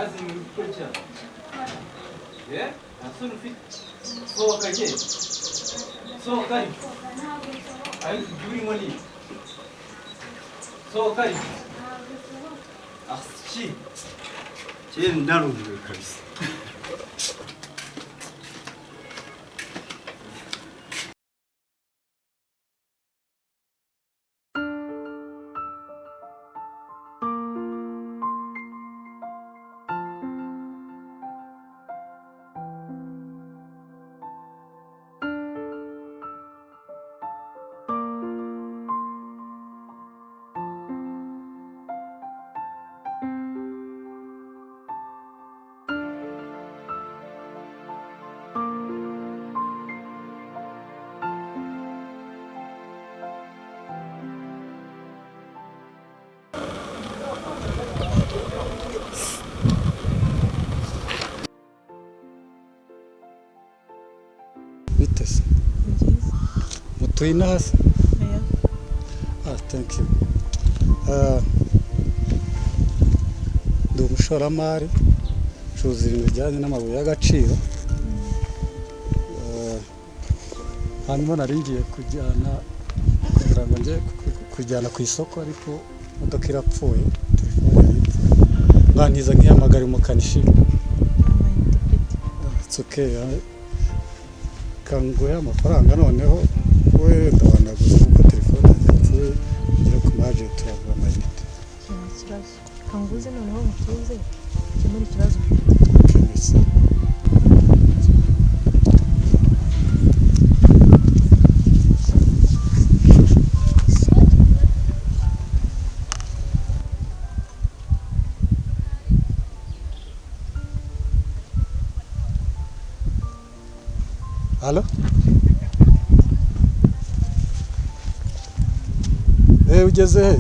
lazima kucha. Nasunu fit. Sohoka je. Sohoka ari. Ari juri moni. Sohoka ari. Shi. Je ndaruhuye kabisa. Vitesse. Mutuye hasi? Yeah. Thank you. Ndi umushoramari cuza ibintu bijyanye n'amabuye y'agaciro. Hanyuma naringiye kugira ngo njye kujyana ku isoko ariko imodoka irapfuye, telefone yaripfuye. Ngantiza nk'ihamagara umukanishi. It's okay. Kanguhe amafaranga noneho we ndabanaguza kuko telefone yapfuye ngira ku maje turagura amayinite. Ikibazo kanguze noneho mutuze kimuri ikibazo. Kemisa. Halo? Ugeze he?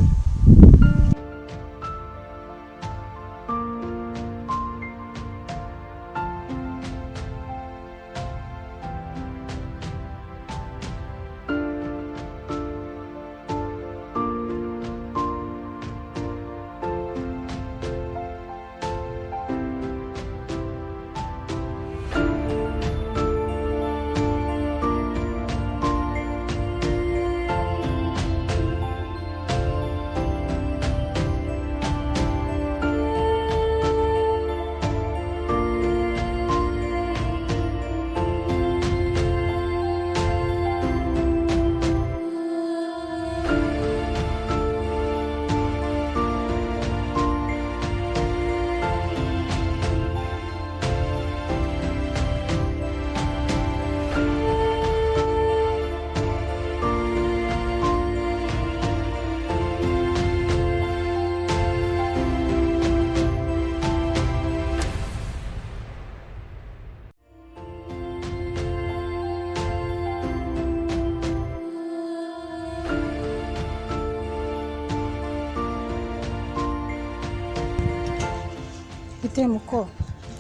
Muko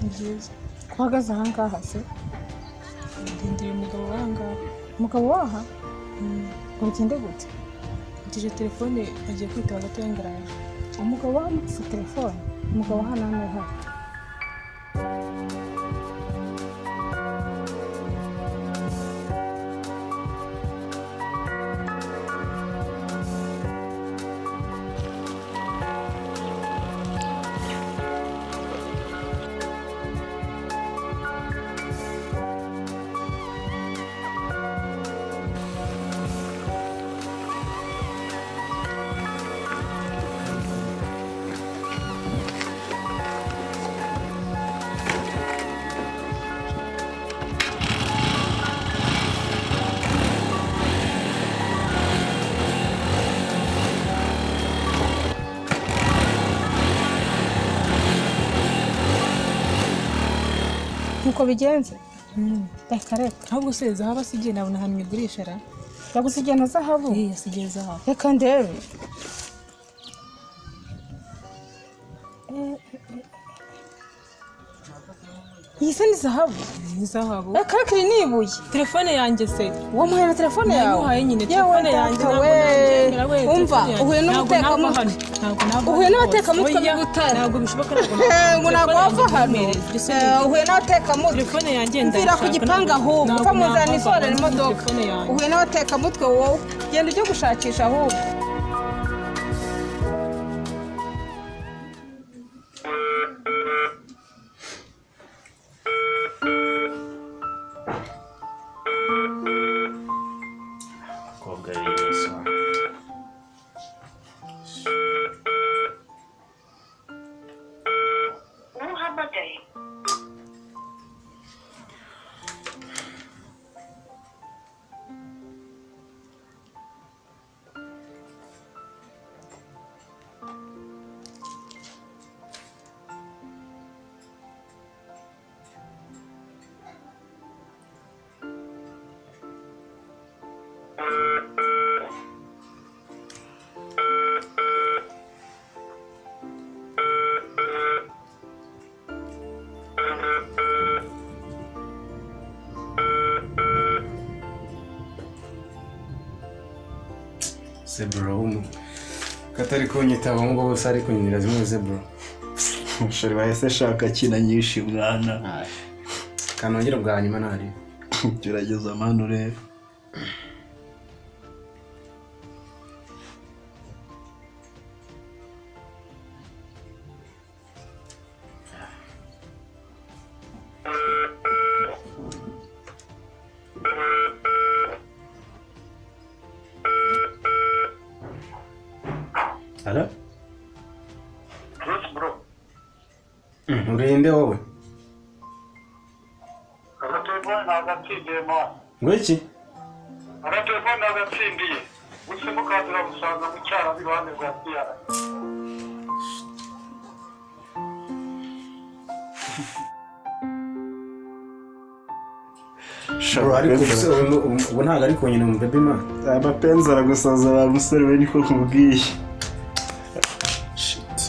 ngize kwagaza ahangaha se ndindiriye umugabo waha ugende gute utije telefone agiye kwitaba gato yangaraje umugabo wamutse telefone umugabo hana naho uko bigenze reka ahubwo se zahabu asigiye nabona ahantu nyigurisha ra yagusigiye na zahabu yasigiye zahabu reka ndebe iyi se ni zahabu? Ni zahabu. Reka reka iri ni ibuye. Telefone yanjye se. Wamuhaye na telefone yawe? Namuhaye nyine telefone yanjye. Umva, uhuye n'umutekamutwe. Uhuye n'abatekamutwe b'i Butare. Ntabwo bishoboka ntabwo. Ngo ntabwo wava hano. Uhuye n'abatekamutwe. Telefone yanjye mvira ku gipanga ahubwo. Uva muzana isorera imodoka. Uhuye n'abatekamutwe wowe. Genda ujye gushakisha ahubwo. Zebra katari kunyitaba ngo bose ari kunyira zimwe zebra. Shari wahise shaka kina nyinshi mwana. Kanongera bwa nyuma nari. Gerageza manu rero. Ala? Yes, bro. Urinde wowe. Telefone nagatsindiye ma. Ngwiki? Telefone nagatsindiye. Gusa mukazira gusanga mu cyara bibane bwa PR. Bro ariko ubu ntago ari kunyina mu baby man. Amapenzi aragusaza ba musore we niko kubwiye. Shit.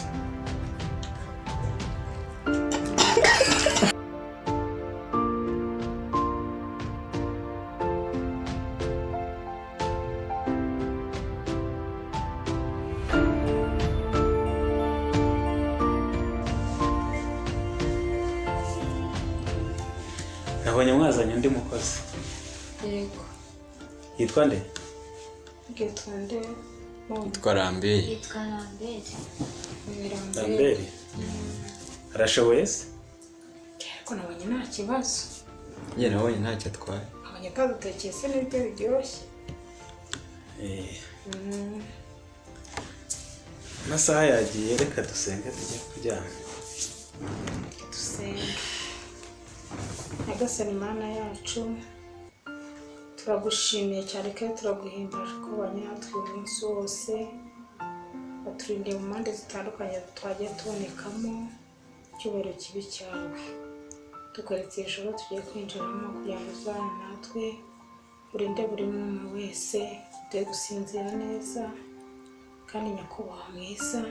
Nabonye mwazanye undi mukozi. Yego. Yitwa nde? Getwande. Yitwa Rambere. Yitwa Lambert. Rambere. Arashoboye se? Ariko nabonye nta kibazo. Njye nabonye ntacyo atwaye. Abanye kadutekeye se n'ibyo biryoshye. Amasaha yagiye reka dusenge tujye kuryama. Dusenge. Nyagasani Mana yacu, turagushimiye cyane kandi turaguhimbaje ko banyatwe umunsi wose baturindiye mu mpande zitandukanye twagiye tubonekamo icyubahiro kibi cyawe. Tugaretse ijoro tugiye kwinjiramo kugira ngo uzane natwe urinde buri muntu wese duhe gusinzira neza kandi nyakubahwa mwiza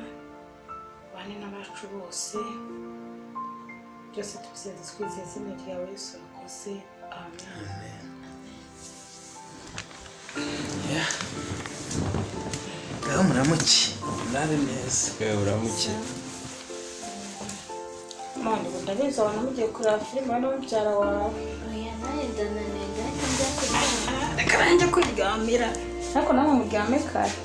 bane n'abacu bose byose tubisenze twizeye izina ryawe Yesu urakoze amen. Ngaho muramuke murabe neza. Uramuke. Mwana ubu ndabizi abantu mugiye kureba filime hano mubyara wawe. Oya nawe ndananiwe ndahita njya kuryama. Reka nanjye kuryamira ariko nawe muryame kare.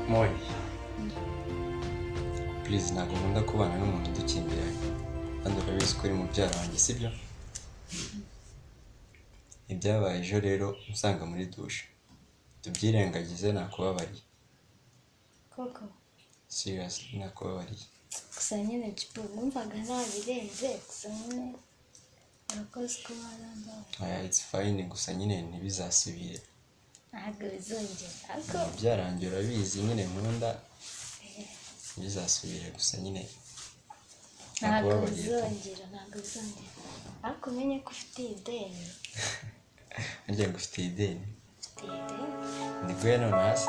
Moy. Please ntabwo nkunda kubana n'umuntu udukimbiranye. Kandi urabizi ko uri mubyara wanjye sibyo? Ibyabaye ejo rero usanga muri dushe. Tubyirengagize nakubabariye. Koko. Seriously nakubabariye. gusa nyine jipo numvaga nabirenze gusa nyine urakoze ko warambaye. It's fine gusa nyine ntibizasubire. Ntabwo bizongera ariko Byarangiye urabizi nyine nkunda bizasubire gusa nyine ntabwo bizongera ariko umenye ko ufite ideni. Njye ngo ufite ideni Ufite ideni? ndi guhe none hasi